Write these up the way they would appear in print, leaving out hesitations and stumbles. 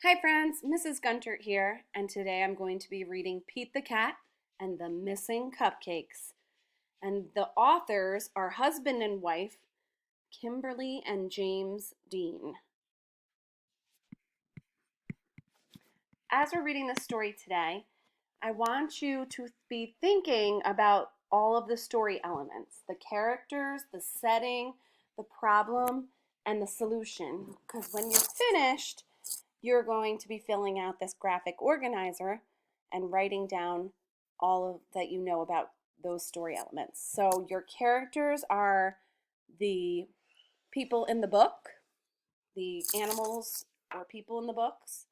Hi friends, Mrs. Gunter here, and today I'm going to be reading Pete the Cat and the Missing Cupcakes. And the authors are husband and wife, Kimberly and James Dean. As we're reading this story today, I want you to be thinking about all of the story elements, the characters, the setting, the problem, and the solution. Because when you're finished, you're going to be filling out this graphic organizer and writing down all of that you know about those story elements. So your characters are the people in the book, the animals or people in the books.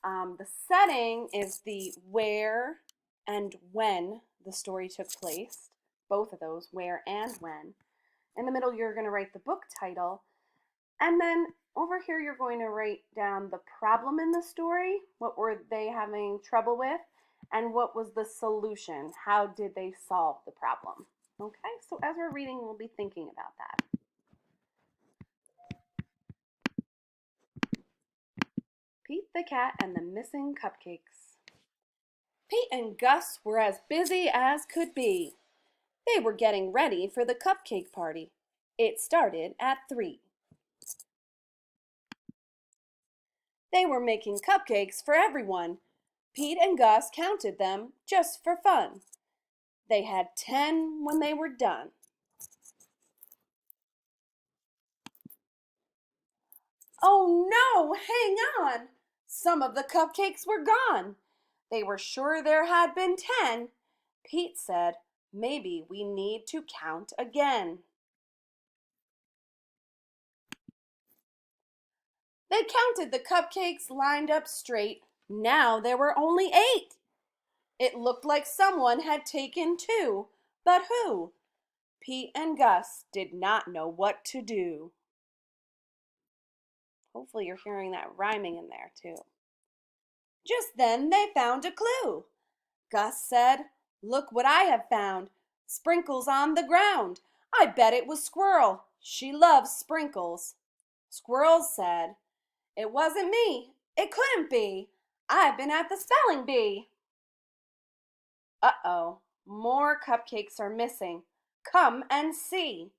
The setting is the where and when the story took place, both of those, where and when. In the middle, you're going to write the book title. And then over here, you're going to write down the problem in the story. What were they having trouble with? And what was the solution? How did they solve the problem? Okay, so as we're reading, we'll be thinking about that. Pete the Cat and the Missing Cupcakes. Pete and Gus were as busy as could be. They were getting ready for the cupcake party. It started at 3. They were making cupcakes for everyone. Pete and Gus counted them just for fun. They had 10 when they were done. Oh no, hang on! Some of the cupcakes were gone. They were sure there had been 10. Pete said, maybe we need to count again. They counted the cupcakes lined up straight. Now there were only 8. It looked like someone had taken 2, but who? Pete and Gus did not know what to do. Hopefully you're hearing that rhyming in there too. Just then they found a clue. Gus said, look what I have found. Sprinkles on the ground. I bet it was Squirrel. She loves sprinkles. Squirrel said, it wasn't me. It couldn't be. I've been at the spelling bee. Uh-oh, more cupcakes are missing. Come and see.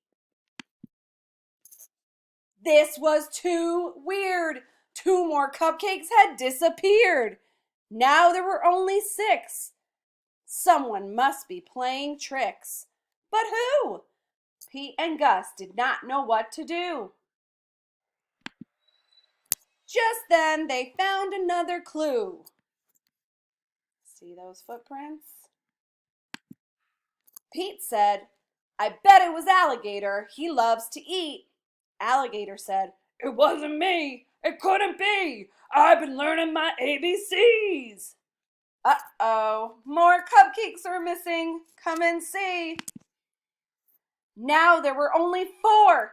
This was too weird. 2 more cupcakes had disappeared. Now there were only 6. Someone must be playing tricks. But who? Pete and Gus did not know what to do. Just then they found another clue. See those footprints? Pete said, I bet it was Alligator. He loves to eat. Alligator said, it wasn't me. It couldn't be. I've been learning my ABCs. Uh-oh, more cupcakes are missing. Come and see. Now there were only 4.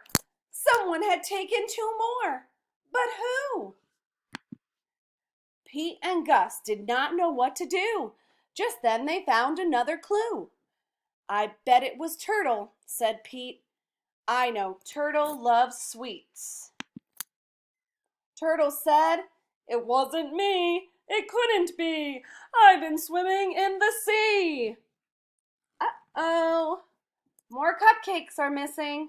Someone had taken 2 more. But who? Pete and Gus did not know what to do. Just then they found another clue. I bet it was Turtle, said Pete. I know Turtle loves sweets. Turtle said, it wasn't me. It couldn't be. I've been swimming in the sea. Uh-oh. More cupcakes are missing.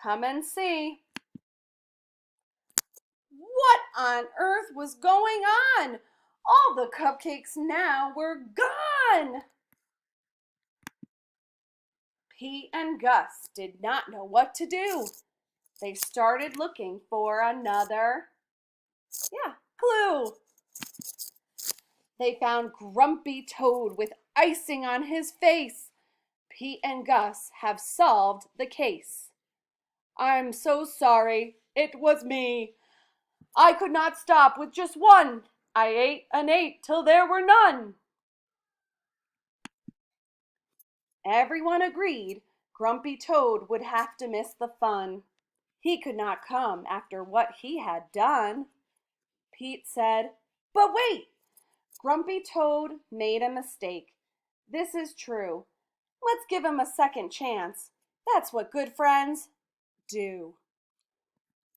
Come and see. What on earth was going on? All the cupcakes now were gone. Pete and Gus did not know what to do. They started looking for another, clue. They found Grumpy Toad with icing on his face. Pete and Gus have solved the case. I'm so sorry. It was me. I could not stop with just one. I ate and ate till there were none. Everyone agreed Grumpy Toad would have to miss the fun. He could not come after what he had done. Pete said, but wait, Grumpy Toad made a mistake. This is true. Let's give him a second chance. That's what good friends do.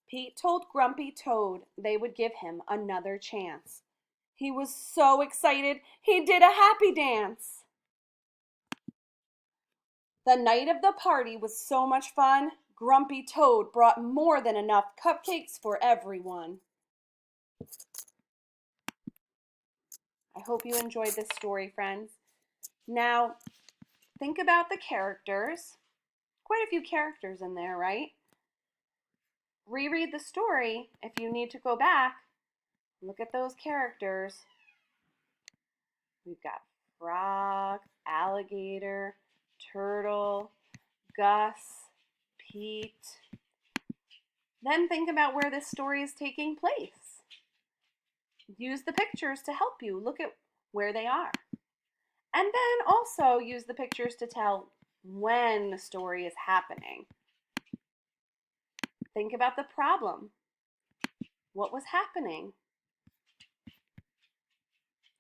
Pete told Grumpy Toad they would give him another chance. He was so excited, he did a happy dance. The night of the party was so much fun, Grumpy Toad brought more than enough cupcakes for everyone. I hope you enjoyed this story, friends. Now, think about the characters. Quite a few characters in there, right? Reread the story if you need to go back. Look at those characters. We've got frog, alligator, turtle, Gus, Pete. Then think about where this story is taking place. Use the pictures to help you look at where they are. And then also use the pictures to tell when the story is happening. Think about the problem. What was happening?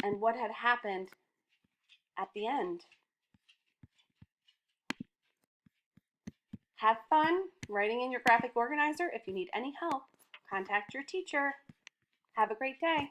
And what had happened at the end. Have fun writing in your graphic organizer. If you need any help, contact your teacher. Have a great day.